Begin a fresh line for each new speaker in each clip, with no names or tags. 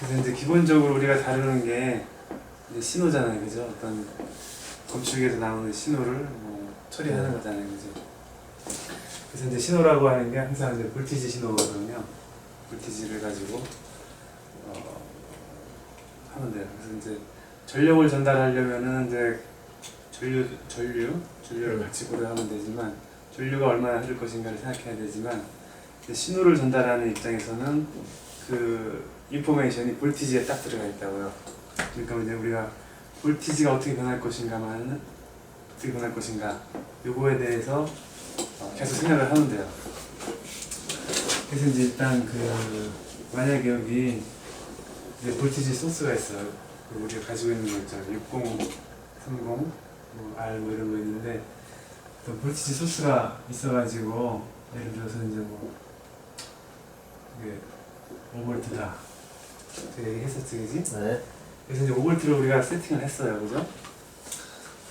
그래서 이제 기본적으로 우리가 다루는 게 이제 신호잖아요, 그죠? 어떤 건축에서 나오는 신호를 뭐 처리하는 거잖아요, 그죠? 그래서 이제 신호라고 하는 게 항상 이제 볼티지 신호거든요. 볼티지를 가지고 하면 돼요. 그래서 이제 전력을 전달하려면은 이제 전류를 같이 고려하면 되지만 전류가 얼마나 흐를 것인가를 생각해야 되지만 이제 신호를 전달하는 입장에서는 그 인포메이션이 볼티지에 딱 들어가 있다고요. 그러니까 이제 우리가 볼티지가 어떻게 변할 것인가만 어떻게 변할 것인가 요거에 대해서 계속 생각을 하면 돼요. 그래서 이제 일단 그 만약에 여기 이제 볼티지 소스가 있어요. 우리가 가지고 있는 거 있잖아요. 60, 30, 뭐 R 뭐 이런 거 있는데 또 볼티지 소스가 있어가지고 예를 들어서 이제 뭐 이게 5V다. 제가 얘기했었지, 그지?
네.
그래서 이제 5V를 우리가 세팅을 했어요, 그죠?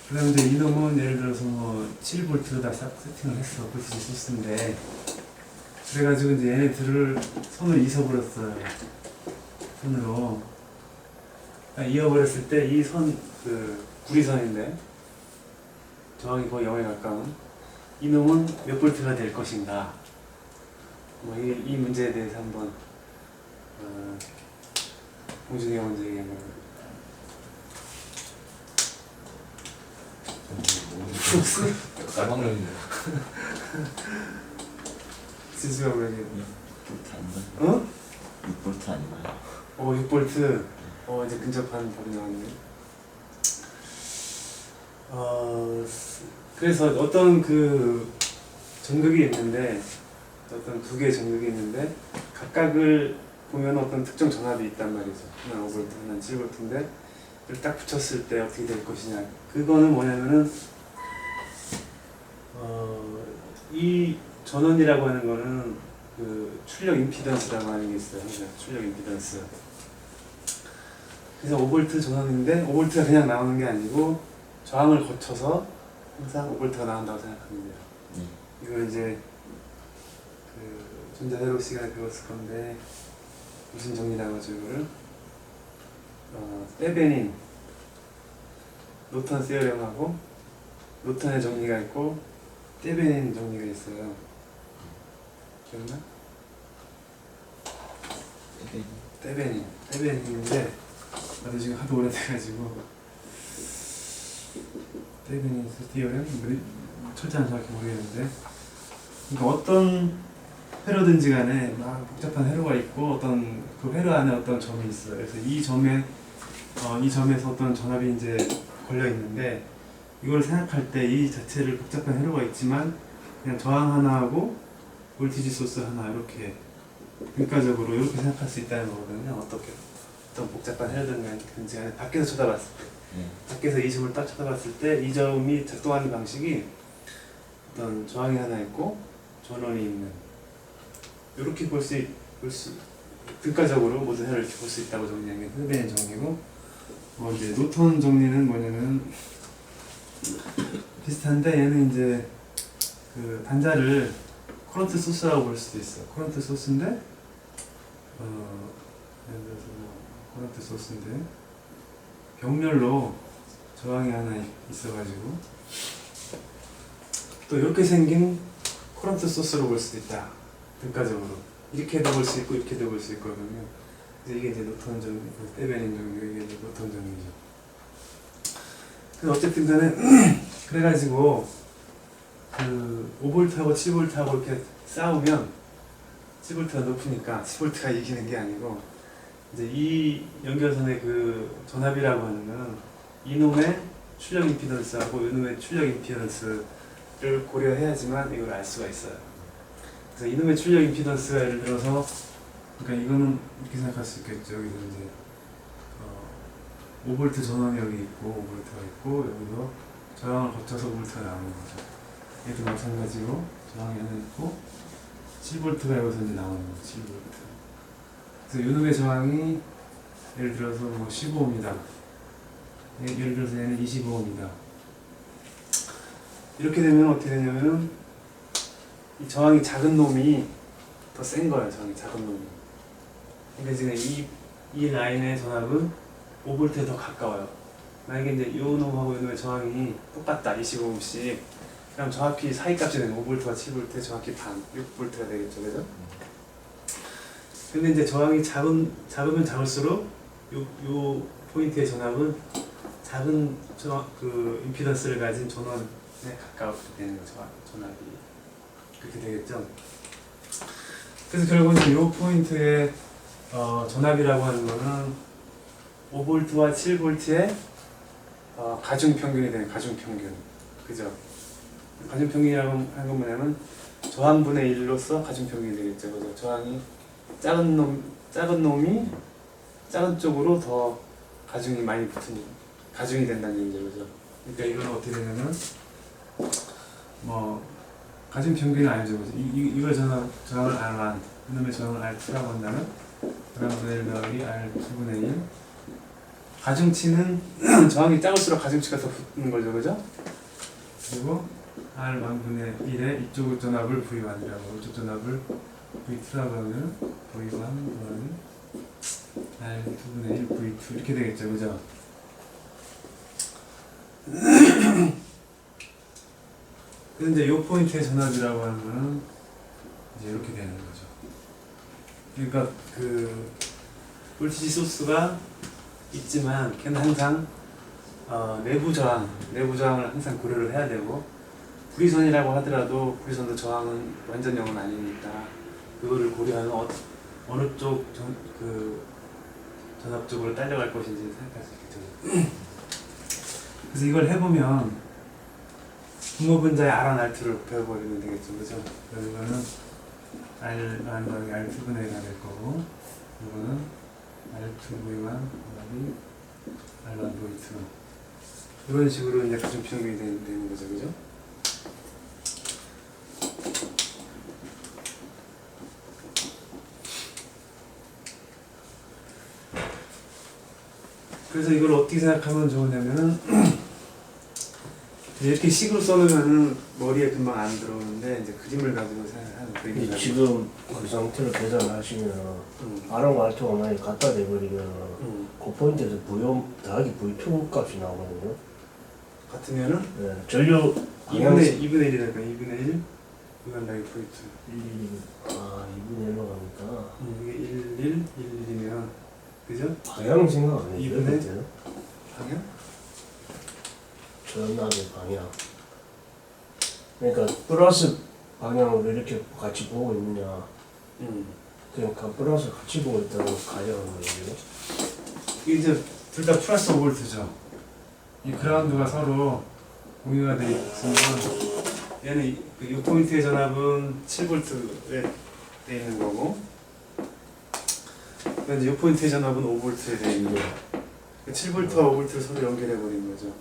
그 다음에 이제 이놈은 예를 들어서 뭐 7V로 다 세팅을 했어, 볼티지 소스인데. 그래가지고 이제 얘네들을 손을 이어버렸어요. 손으로. 이어버렸을 때 이 선, 그 구리선인데 저항이 거의 0에 가까운 이놈은 몇 볼트가 될 것인가. 뭐 이 문제에 대해서 한번 홍준이가 먼저 얘기하면
까먹는데
지수가 왜 얘기해?
6볼트 아닌가요?
어?
6볼트 아닌가요?
6볼트. 이제 근접한 답이 나왔네. 그래서 어떤 그 전극이 있는데 어떤 두 개의 전극이 있는데 각각을 보면 어떤 특정 전압이 있단 말이죠. 하나는 5V, 하나는 7V인데 이걸 딱 붙였을 때 어떻게 될 것이냐. 그거는 뭐냐면은 이 전원이라고 하는 거는 그 출력 임피던스라고 하는 게 있어요. 출력 임피던스. 그래서 5V 전원인데 5V가 그냥 나오는 게 아니고 저항을 거쳐서 항상 5V가 나온다고 생각하면 돼요. 이걸 이제 그 전자회로 시간에 배웠을 건데 무슨 정리라고 하죠 이거를? 테베닌 노턴 세어렘하고 노턴의 정리가 있고 테베닌 정리가 있어요. 기억나? 테베닌인데 나도 지금 하도 오래돼가지고 테베닌 스티어렘 철자는 정확히 모르겠는데 그러니까 어떤 회로든지 간에 막 복잡한 회로가 있고 어떤 그 회로 안에 어떤 점이 있어요. 그래서 이 점에서 어떤 전압이 이제 걸려 있는데 이걸 생각할 때 이 자체를 복잡한 회로가 있지만 그냥 저항 하나하고 볼티지 소스 하나 이렇게 근가적으로 이렇게 생각할 수 있다는 거거든요. 어떻게 어떤 복잡한 회로든지 간에 밖에서 쳐다봤을 때 밖에서 이 점을 딱 쳐다봤을 때 이 점이 작동하는 방식이 어떤 저항이 하나 있고 전원이 있는 이렇게 볼 수 근가적으로 모든 회를 이렇게 볼 수 있다고 정리한 게 테베닌 정리고 이제 노턴 정리는 뭐냐면 비슷한데 얘는 이제 그 단자를 커런트 소스라고 볼 수도 있어. 커런트 소스인데 예를 들어서 뭐 커런트 소스인데 병렬로 저항이 하나 있어가지고 또 이렇게 생긴 커런트 소스로 볼 수도 있다. 근가적으로 이렇게도 볼 수 있고 이렇게도 볼 수 있거든요. 그래서 이게 이제 노턴 정리, 테베닌 정리, 이게 이제 노턴 정리죠. 그래서 어쨌든 간에 그래가지고 그 5V하고 7V하고 이렇게 싸우면 7V가 높으니까 7V가 이기는 게 아니고 이제 이 연결선의 그 전압이라고 하는 거는 이놈의 출력 임피던스하고 이놈의 출력 임피던스를 고려해야지만 이걸 알 수가 있어요. 그래서 이놈의 출력 임피던스가 예를 들어서 그러니까 이거는 이렇게 생각할 수 있겠죠. 여기서 이제 5V 전원이 여기 있고 5V가 있고 여기서 저항을 거쳐서 5V가 나오는 거죠. 얘도 마찬가지로 저항이 하나 있고 7V가 여기서 이제 나오는 거죠. 7V. 그래서 이놈의 저항이 예를 들어서 뭐 15입니다. 예를 들어서 얘는 25입니다. 이렇게 되면 어떻게 되냐면은 이 저항이 작은 놈이 더 센 거예요. 저항이 작은 놈이. 근데 지금 이 이 라인의 전압은 5V에 더 가까워요. 만약에 이제 이 놈하고 이 놈의 저항이 똑같다, 25ohm씩. 그럼 정확히 사이값이 되는 5V와 7V 정확히 반, 6V가 되겠죠, 그죠? 근데 이제 저항이 작으면 작을수록 요 포인트의 전압은 작은 그 임피던스를 가진 전원에 가깝게 되는 거죠, 전압이. 그렇게 되겠죠. 그래서 결국은 요 포인트의 전압이라고 하는 거는 5V와 7V의 가중평균이 되는 가중평균. 그죠? 가중평균이라고 하는 건 뭐냐면 저항분의 1로서 가중평균이 되겠죠. 그죠? 저항이 작은 놈이 작은 쪽으로 더 가중이 많이 붙은 가중이 된다는 얘기죠. 그죠? 그러니까 이건 어떻게 되냐면 뭐 가중평균이 아니죠. 그죠? 이걸 저항을 R1, 이놈의 저항을 R2라고 한다면 R1분의 1 더하기 R2분의 1 가중치는 저항이 작을수록 가중치가 더 붙는 거죠. 그죠? 그리고 R1분의 1에 이쪽 전압을 V1이라고, 이쪽 전압을 V2라고 하면 V1 더하기 R2분의 1 V2 이렇게 되겠죠. 그죠? 근데 이 포인트의 전압이라고 하는 거는 이제 이렇게 되는 거죠. 그러니까 그 볼티지 소스가 있지만 걔는 항상 내부 저항을 항상 고려를 해야 되고, 불이선이라고 하더라도 불이선도 저항은 완전 0은 아니니까 그거를 고려하는 어느 쪽 전압 쪽으로 딸려갈 것인지 생각할 수 있겠죠. 그래서 이걸 해보면 분모분자의 R1, R2를 배워버리면 되겠죠. 그죠? 그래서 이거는 R1 더하기 R2분의 1가 될 거고, 이거는 R2V1 더하기 R1V2 이런 식으로 이제 가중평균이 되는 거죠. 그죠? 그래서 이걸 어떻게 생각하면 좋으냐면은 이렇게 식으로 써놓으면은 머리에 금방 안 들어오는데 이제 그림을 가지고 생각하는 그림이 가지고.
지금 그 상태로 계산하시면 R랑 R2가 만약에 갖다 대버리면 그 포인트에서 V1 더하기 V2 값이 나오거든요.
같으면은
네, 전류
2분의 1이랄까 2분의 1 이건 나기 포인트
2분의 1로 가니까
이게 1, 1, 1이면 그죠?
방향 생각 안 해요.
2분의 방향?
전압의 방향. 그러니까 플러스 방향으로 이렇게 같이 보고 있느냐, 그러니까 플러스 같이 보고 있다고 가정하는 거예요.
이제 둘 다 플러스 5V죠. 이 그라운드가 서로 공유가 되어 있으면 얘는 이 포인트의 전압은 7V에 되어 있는 거고, 이제 이 포인트의 전압은 5V에 되어 있는 거예요. 7V와 5V를 서로 연결해 버린 거죠.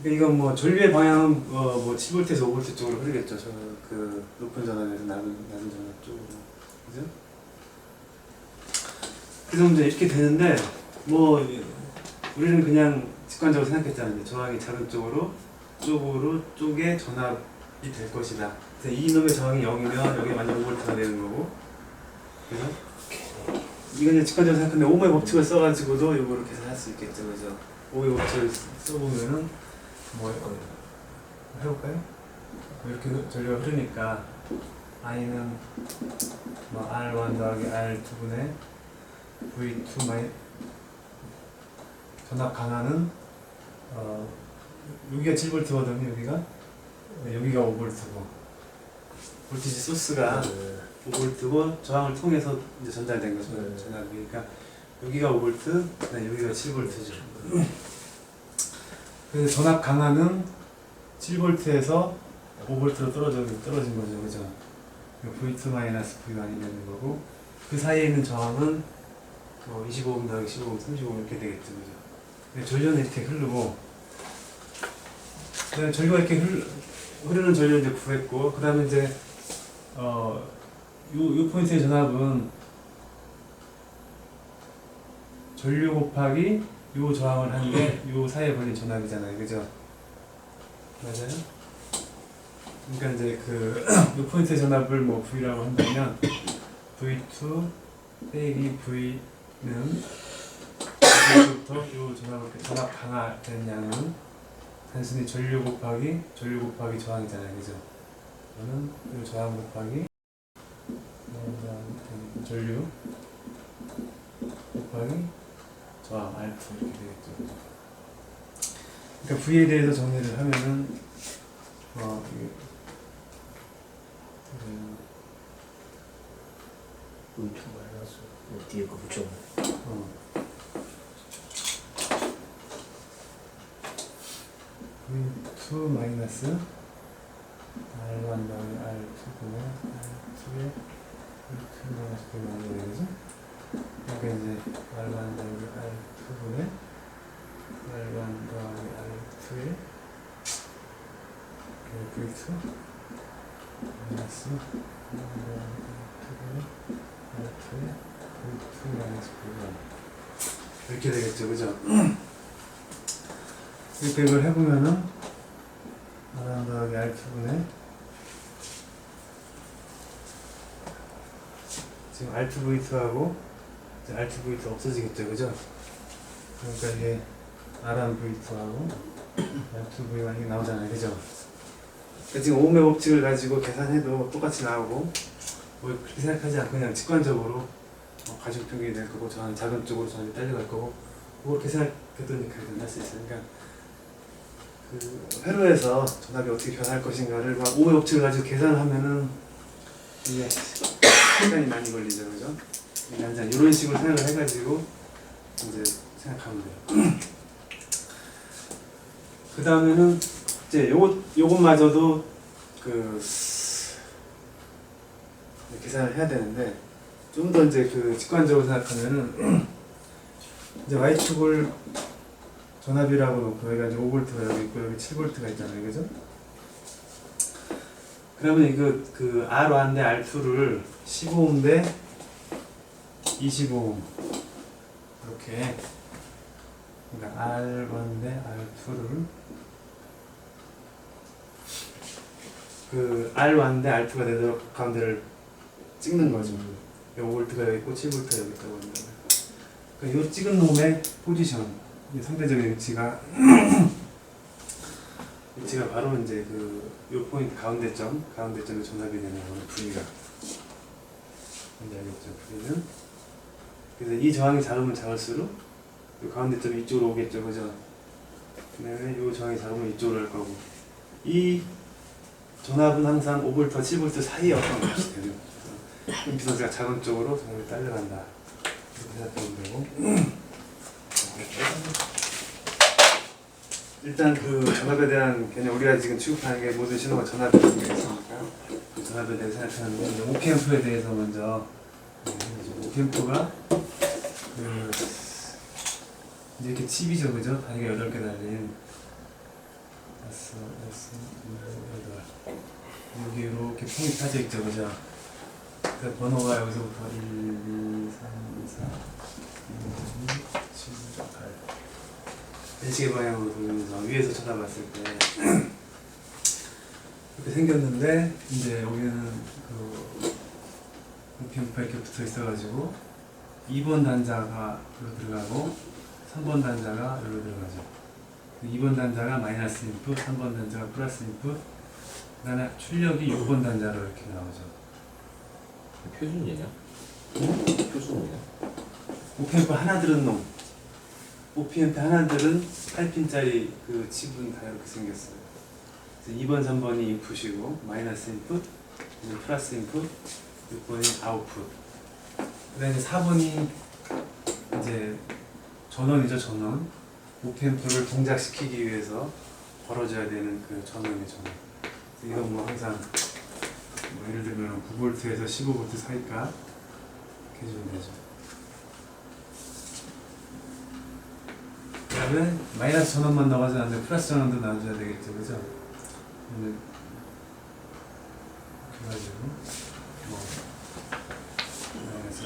그러니까 이건 뭐 전류의 방향은 뭐 7V에서 5V 쪽으로 흐르겠죠. 저 그 높은 전압에서 낮은 전압 쪽으로, 그죠? 그래서 이제 이렇게 되는데 뭐 우리는 그냥 직관적으로 생각했잖아요. 저항이 작은 쪽에 전압이 될 것이다. 그래서 이 놈의 저항이 0이면 여기 완전 5V가 되는 거고, 그죠? 이건 이제 직관적으로 생각했는데 오음의 법칙을 써가지고도 이거를 계산할 수 있겠죠, 그죠? 오음의 법칙을 써보면은 뭐 해볼까요? 이렇게 전류가 흐르니까 I는 뭐 R1 더하기 R2분의 V2 마이 전압 강하는 여기가 7V거든요. 여기가 5V고 볼티지 소스가 5V고 저항을 통해서 이제 전달된 거죠. 전압이. 그러니까 여기가 5V, 여기가 7V죠. 그래서 전압 강하는 7V에서 5V로 떨어진 거죠. 그죠? V2-V1이 되는 거고, 그 사이에 있는 저항은 25ohm 더하기 15ohm, 35ohm 이렇게 되겠죠. 그죠? 전류는 이렇게 흐르고, 전류가 이렇게 흐르는 전류를 이제 구했고, 그 다음에 이제 요 포인트의 전압은 전류 곱하기 요 저항을 한 게 요 사이에 걸린 전압이잖아요. 그죠? 맞아요? 그러니까 이제 요 포인트의 전압을 뭐 V라고 한다면 V2 빼기 V는 여기부터 요 전압 강화된 양은 단순히 전류 곱하기 저항이잖아요, 그죠? 저는 요 저항 곱하기 전류 곱하기 저항 R2 이렇게 되겠죠. 그러니까 V에 대해서 정리를 하면은 이게
V2 마이너스 뒤에 거 붙여.
V2 마이너스 R1 더하기 R2분의 R2의 V2 마이너스 V 나누는 거죠? 그러니까 이제 R1 더하기 R2분의 R1 더하기 R2의 V2 마이너스 R1 더하기 R2분의 R2의 V2 마이너스 V1 이렇게 되겠죠, 그죠? 이 백을 해보면은 R1 더하기 R2분의 지금 R2V2하고 이제 R2V2 없어지겠죠, 그죠? 그러니까 이게 R1V2하고 R2V1이 나오잖아요, 그죠? 그러니까 지금 오음의 법칙을 가지고 계산해도 똑같이 나오고 뭐 그렇게 생각하지 않고 그냥 직관적으로 가중평균이 될 거고 저는 작은 쪽으로 저는 딸려갈 거고 뭐 그렇게 생각해도 그렇게 할 수 있어요. 그러니까 그 회로에서 전압이 어떻게 변할 것인가를 막 오의 법칙을 가지고 계산하면은 이게 시간이 많이 걸리죠, 그죠? 그러니까 이런 식으로 생각을 해가지고 이제 생각하면 돼요. 그 다음에는 이제 요것마저도 그 계산을 해야 되는데 좀 더 이제 그 직관적으로 생각하면은 이제 Y축을 전압이라고 놓고 여기가 이제 5V가 여기 있고 여기 7V가 있잖아요, 그죠? 그러면 이거 그 R1 대 R2를 15옴 대 25옴 이렇게 그러니까 R1 대 R2를 그 R1 대 R2가 되도록 가운데를 찍는 거죠. 5V가 여기 있고 7V가 여기 있다고 합니다. 그러니까 이 찍은 놈의 포지션 상대적인 위치가 바로 이제 요 포인트 가운데점에 전압이 되는 거는 V가 뭔지 알겠죠? V는 그래서 이 저항이 작으면 작을수록 요 가운데점이 이쪽으로 오겠죠, 그죠? 그다음에 요 저항이 작으면 이쪽으로 할 거고 이 전압은 항상 5V, 7V 사이에 어떤 값이 되죠. 임피던스가 작은 쪽으로 전압이 딸려간다 이렇게 생각하면 되고 일단 그 전압에 대한 개념 우리가 지금 취급하는 게 모든 신호가 전압에 대한 게 있으니까 그 전압에 대해 생각하는 건 오피앰프에 대해서 먼저 오피앰프가 그 이제 이렇게 칩이죠, 그죠? 다리가 8개 달린 5, 6, 8 여기 이렇게 통이 펴져 있죠, 그죠? 그 번호가 여기서부터 1, 2, 3, 4, 5, 6, 7, 8 배시계 방향으로 돌면서 위에서 쳐다봤을 때 이렇게 생겼는데 이제 여기는 그 오피앰프가 이렇게 붙어 있어가지고 2번 단자가 여기로 들어가고 3번 단자가 여기로 들어가죠. 2번 단자가 마이너스 인풋, 3번 단자가 플러스 인풋, 그 다음에 출력이 6번 단자로 이렇게 나오죠.
표준이냐? 표준이냐?
오피앰프 하나 들은 놈. 오피앰프 하나 들은 8핀짜리 그 칩은 다 이렇게 생겼어요. 그래서 2번, 3번이 인풋이고 마이너스 인풋, 플러스 인풋, 6번이 아웃풋. 그 다음에 4번이 이제 전원이죠, 전원. 오피앰프를 동작시키기 위해서 벌어져야 되는 그 전원의 전원. 이건 뭐 항상 뭐 예를 들면 9V에서 15V 사이가 이렇게 해주면 되죠. 그 다음에 마이너스 전원만 나가지 않는데 플러스 전원도 나와줘야 되겠죠, 그죠? 이렇게 해가지고 뭐 마이너스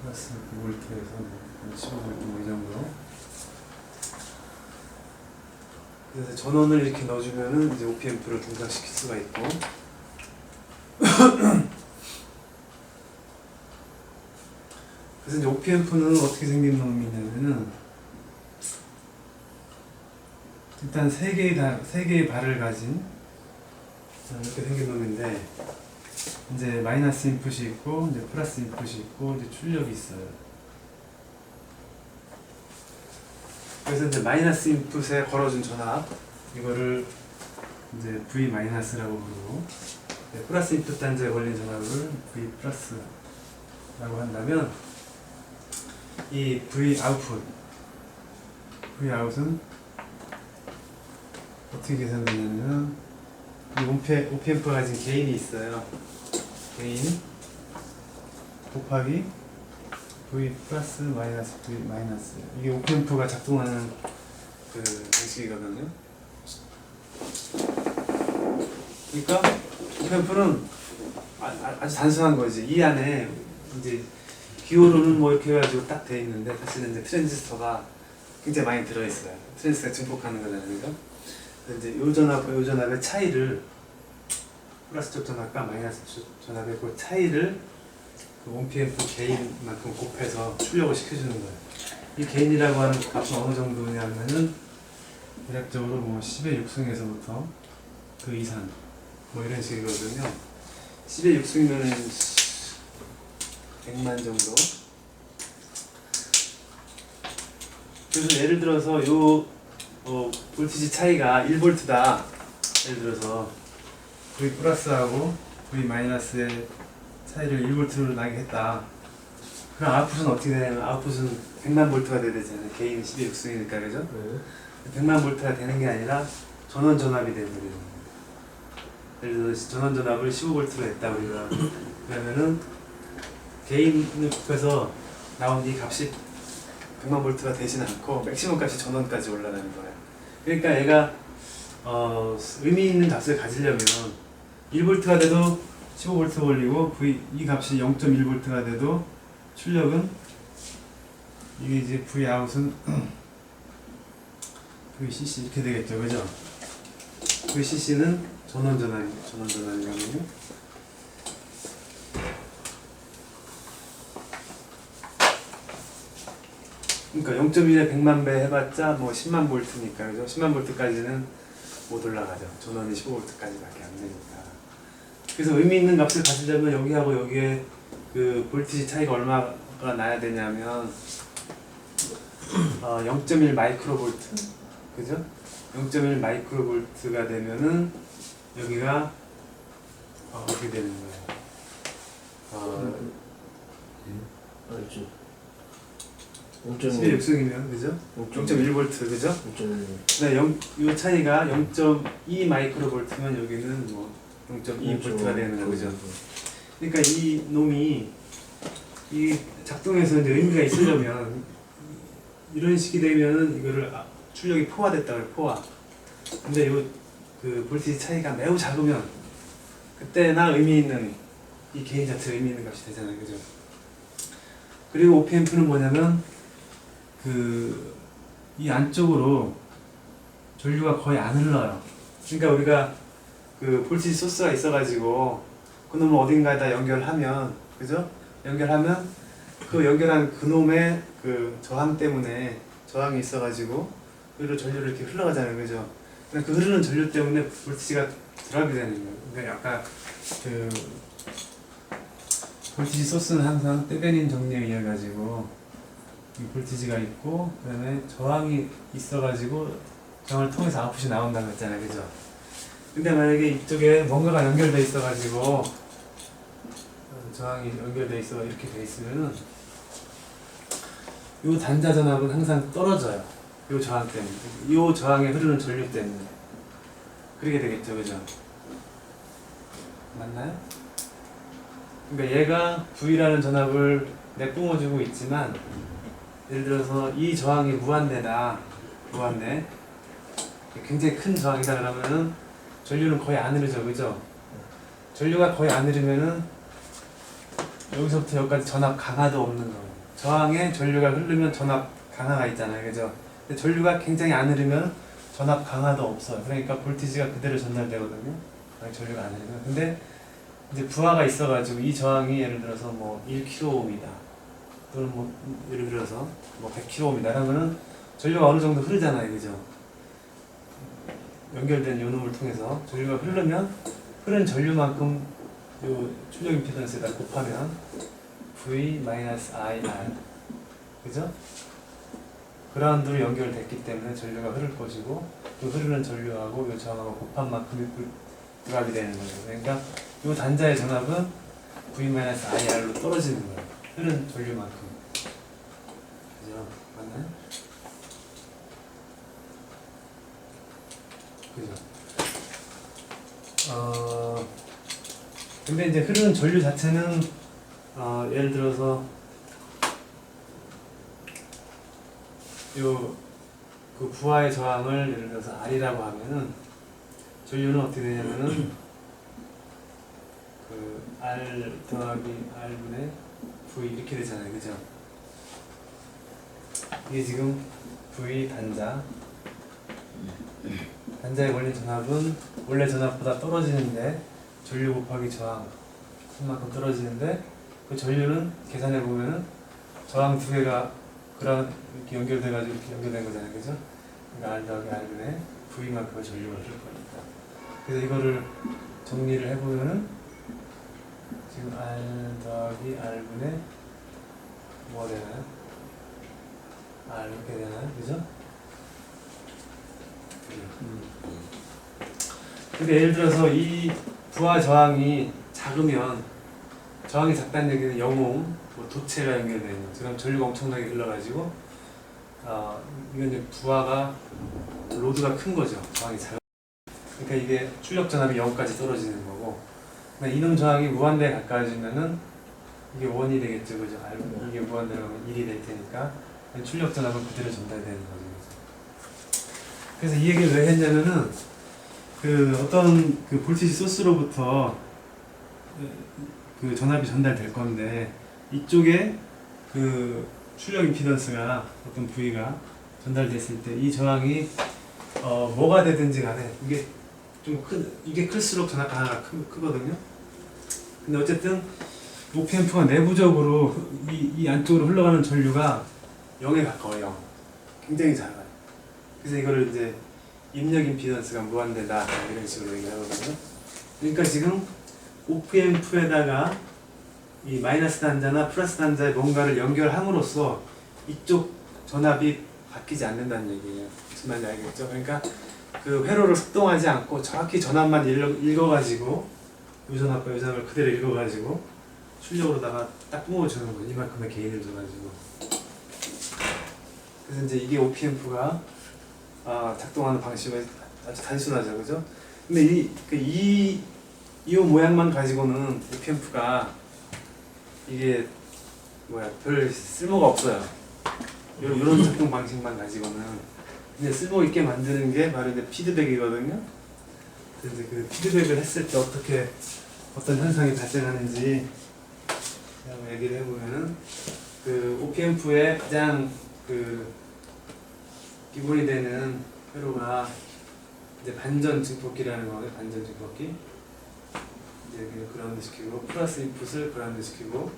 플러스 9V에서 뭐 15V 뭐 이 정도. 그래서 전원을 이렇게 넣어주면은 이제 오피앰프를 동작시킬 수가 있고 그래서 이제 OPM프는 어떻게 생긴 놈이냐면은 일단 세 개의 발을 가진 이렇게 생긴 놈인데 이제 마이너스 인풋이 있고 이제 플러스 인풋이 있고 이제 출력이 있어요. 그래서 이제 마이너스 인풋에 걸어준 전압 이거를 이제 V 마이너스라고 부르고 플러스 인풋 단자에 걸린 전압을 V 플러스라고 한다면 이 V 아웃은 어떻게 계산되냐면 이 OPM프가 가진 게인이 있어요. 게인 곱하기 V 플러스 마이너스 V 마이너스 이게 OPM프가 작동하는 그 방식이거든요. 그러니까 OPM프는 아주 단순한 거지. 이 안에 이제 기호로는 뭐 이렇게 해가지고 딱 돼 있는데 사실은 이제 트랜지스터가 굉장히 많이 들어있어요. 트랜지스터가 증폭하는 거잖아요. 그러니까 이제 요 전압의 차이를 플러스 쪽 전압과 마이너스 쪽 전압의 그 차이를 그 OPM프 게인만큼 곱해서 출력을 시켜주는 거예요. 이 게인이라고 하는 값은 어느 정도냐면은 대략적으로 뭐 10의 6승에서부터 그 이상 뭐 이런 식이거든요. 10의 6승이면은 100만 정도. 그래서 예를 들어서 요 볼티지 차이가 1V다. 예를 들어서 V 플러스하고 V 마이너스의 차이를 1V로 나게 했다. 그럼 아웃풋은 어떻게 되냐면 아웃풋은 100만 볼트가 돼야 되잖아요. 게인은 10의 6승이니까 그죠?
네.
100만 볼트가 되는 게 아니라 전원 전압이 되는 거예요. 예를 들어서 전원 전압을 15V로 했다 우리가. 그러면은 게인을 곱해서 나온 이 값이 100만 볼트가 되진 않고 맥시멈 값이 전원까지 올라가는 거예요. 그러니까 얘가 의미 있는 값을 가지려면 1V가 돼도 15V 올리고 이 값이 0.1V가 돼도 출력은 이게 이제 V 아웃은 VCC 이렇게 되겠죠, 그죠? VCC는 전원 전환이거든요. 그러니까 0.1에 100만 배 해봤자 뭐 10만 볼트니까 그죠? 10만 볼트까지는 못 올라가죠. 전원이 15볼트까지밖에 안 되니까. 그래서 의미 있는 값을 가지려면 여기하고 여기에 그 볼티지 차이가 얼마가 나야 되냐면 0.1 마이크로볼트, 그죠? 0.1 마이크로볼트가 되면은 여기가 어떻게 되는 거예요?
알지.
10의 6승이면 그죠? 0.1V 그죠?
0.1.
요 차이가 0.2 마이크로볼트면 여기는 뭐 0.2V가 되는 거죠. 그러니까 이 놈이 이 작동해서 이제 의미가 있으려면 이런 식이 되면은 이거를 출력이 포화됐다고 해요. 포화. 근데 요 그 볼티지 차이가 매우 작으면 그때나 의미 있는 이 게인 자체가 의미 있는 값이 되잖아요. 그죠? 그리고 OPM프는 뭐냐면 이 안쪽으로 전류가 거의 안 흘러요. 그러니까 우리가 그 볼티지 소스가 있어가지고 그놈을 어딘가에다 연결하면, 그죠? 연결하면 그 연결한 그놈의 그 저항 때문에 저항이 있어가지고 그리고 전류를 이렇게 흘러가잖아요, 그죠? 그 흐르는 전류 때문에 볼티지가 드랍이 되는 거예요. 그러니까 아까 그 볼티지 소스는 항상 때베닌 정리에 의해 가지고 이 볼티지가 있고 그다음에 저항이 있어가지고 저항을 통해서 아웃풋이 나온다고 했잖아요, 그죠? 근데 만약에 이쪽에 뭔가가 연결돼 있어가지고 저항이 연결돼 있어 이렇게 돼 있으면은 이 단자 전압은 항상 떨어져요. 이 저항 때문에, 이 저항에 흐르는 전류 때문에 그렇게 되겠죠, 그죠? 맞나요? 그러니까 얘가 V라는 전압을 내뿜어주고 있지만 예를 들어서 이 저항이 무한대다, 무한대, 굉장히 큰 저항이다 그러면은 전류는 거의 안 흐르죠, 그죠? 전류가 거의 안 흐르면은 여기서부터 여기까지 전압 강화도 없는 거예요. 저항에 전류가 흐르면 전압 강화가 있잖아요, 그죠? 근데 전류가 굉장히 안 흐르면 전압 강화도 없어요. 그러니까 볼티지가 그대로 전달되거든요. 전류가 안 흐르면. 근데 이제 부하가 있어가지고 이 저항이 예를 들어서 뭐 1kΩ이다. 또는 뭐 예를 들어서 뭐 100km입니다. 그러면은 전류가 어느 정도 흐르잖아요, 그죠? 연결된 요 놈을 통해서 전류가 흐르면 흐른 전류만큼 요 출력 임피던스에다 곱하면 V-IR, 그죠? 그라운드로 연결됐기 때문에 전류가 흐를 것이고 그 흐르는 전류하고 요 저항하고 곱한 만큼이 불합이 되는 거예요. 그러니까 요 단자의 전압은 V-IR로 떨어지는 거예요. 흐른 전류만큼. 그죠? 맞나요? 그죠? 근데 이제 흐르는 전류 자체는 예를 들어서 그 부하의 저항을 예를 들어서 R이라고 하면은 전류는 어떻게 되냐면은 그 R 더하기 R분의 V 이렇게 되잖아요, 그죠? 이게 지금 V 단자에 걸린 전압은 원래 전압보다 떨어지는데 전류 곱하기 저항 그만큼 떨어지는데 그 전류는 계산해 보면은 저항 두 개가 그런 이렇게 연결돼가지고 이렇게 연결된 거잖아요, 그죠? 그러니까 R 더하기 R분의 V만큼의 전류가 흐를 거니까. 그래서 이거를 정리를 해보면은 지금 R 더하기 R분의 뭐가 되나요? R 이렇게 되나요, 그죠? 근데 예를 들어서 이 부하 저항이 작으면 저항이 작다는 얘기는 영웅, 뭐 도체가 연결되어 있는 그럼 전류가 엄청나게 흘러가지고 이건 이제 부하가 로드가 큰 거죠. 저항이 작은. 그러니까 이게 출력 전압이 0까지 떨어지는 거고 그러니까 이놈 저항이 무한대에 가까워지면은 이게 1이 되겠죠, 그죠? 이게 무한대로 가면 1이 될 테니까 출력 전압은 그대로 전달되는 거죠. 그래서 이 얘기를 왜 했냐면은 그 어떤 그 볼티지 소스로부터 그 전압이 전달될 건데 이쪽에 그 출력 임피던스가 어떤 부위가 전달됐을 때 이 저항이 뭐가 되든지 간에 이게 좀 이게 클수록 전압 하나가 크거든요. 근데 어쨌든 OPM프가 내부적으로 이 안쪽으로 흘러가는 전류가 0에 가까워요. 굉장히 작아요. 그래서 이거를 이제 입력 임피던스가 무한대다 이런 식으로 얘기하거든요. 그러니까 지금 OPM프에다가 이 마이너스 단자나 플러스 단자에 뭔가를 연결함으로써 이쪽 전압이 바뀌지 않는다는 얘기예요. 무슨 말인지 알겠죠? 그러니까 그 회로를 속동하지 않고 정확히 전압만 읽어가지고 이 전압과 이 전압을 그대로 읽어가지고 출력으로다가 딱 뿜어주는 거죠. 이만큼의 게인을 줘가지고. 그래서 이제 이게 OPM프가 작동하는 방식은 아주 단순하죠, 그죠? 근데 이 모양만 가지고는 OPM프가 이게 별 쓸모가 없어요. 이런 작동 방식만 가지고는. 근데 쓸모 있게 만드는 게 바로 이제 피드백이거든요. 그래서 그 피드백을 했을 때 어떤 현상이 발생하는지 한번 얘기를 해보면은 그 OPM프의 가장 그 기본이 되는 회로가 이제 반전 증폭기라는 거예요. 반전 증폭기. 이제 그라운드 시키고 플러스 인풋을 그라운드 시키고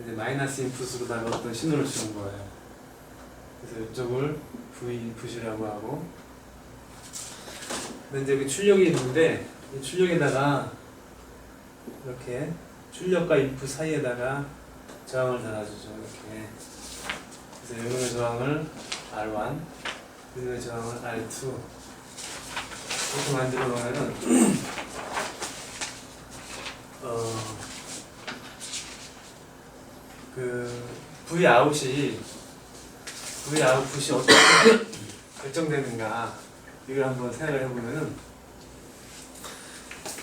이제 마이너스 인풋으로다가 어떤 신호를 주는 거예요. 그래서 이쪽을 V 인풋이라고 하고. 근데 이제 그 출력이 있는데 이 출력에다가 이렇게 출력과 인풋 사이에다가 저항을 달아주죠. 이렇게. 그래서 이놈의 저항을 R1, 이놈의 저항을 R2 이렇게 만들어 놓으면은 그 V 아웃이 어떻게 결정되는가 이걸 한번 생각을 해보면은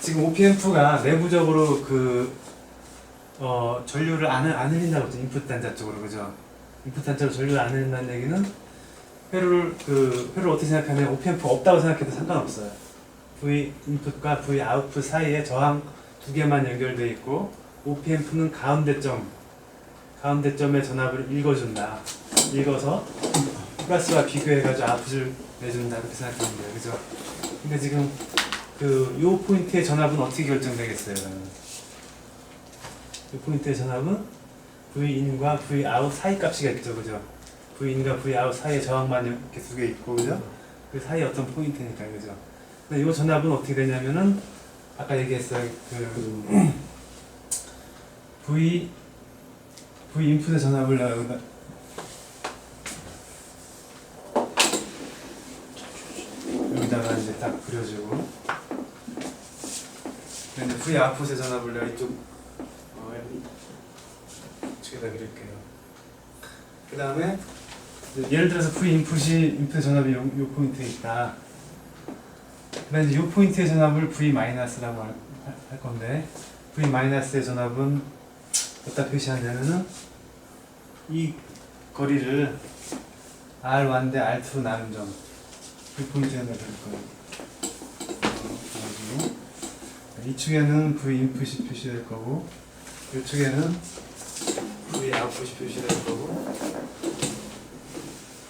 지금 OPM프가 내부적으로 그 전류를 안 흘린다고 했죠. 인풋 단자 쪽으로, 그죠? 인풋 단자로 전류를 안 흘린다는 얘기는 회로를 어떻게 생각하면 OPM프 없다고 생각해도 상관없어요. V 인풋과 V 아웃풋 사이에 저항 두 개만 연결되어 있고 OPM프는 가운데점의 전압을 읽어준다. 읽어서 플러스와 비교해가지고 아웃풋을 내준다. 그렇게 생각하면 돼요. 그죠? 근데 지금 요 포인트의 전압은 어떻게 결정되겠어요? 이 포인트의 전압은 V인과 Vout 사이 값이겠죠, 그죠? V인과 Vout 사이에 저항만 이렇게 두 개 있고, 그죠? 그 사이 어떤 포인트니까, 그죠? 근데 이 전압은 어떻게 되냐면은 아까 얘기했어요. 그 V 인풋의 전압을 여기다 여기다가 이제 딱 그려주고, 근데 V 아웃풋의 전압을 내가 이쪽 이쪽에다 그릴게요. 그 다음에 예를 들어서 V 인풋의 전압이 요 포인트에 있다. 그다음에 이 포인트의 전압을 V-라고 할 건데, V-의 전압은 어디다 표시하냐면은 이 거리를 R1 대 R2로 나눈 점, 그 포인트에 넣을 거예요. 이쪽에는 V 인풋이 표시될 거고, 이쪽에는 V 아웃풋이 표시될 거고,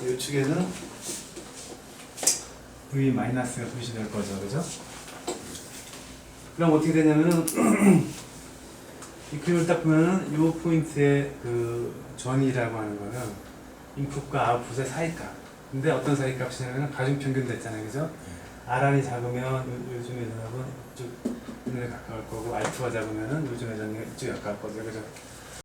이쪽에는 V-가 표시될 거죠, 그죠? 그럼 어떻게 되냐면은 이 그림을 딱 보면은 이 포인트의 그 전이라고 하는 거는 인풋과 아웃풋의 사이값. 근데 어떤 사이값이냐면 가중평균 됐잖아요, 그죠? R이 작으면 요즘의 전압은 이쪽 눈에 가까울 거고, R2가 작으면은 요즘의 전압이 이쪽에 가까울 거죠, 그죠?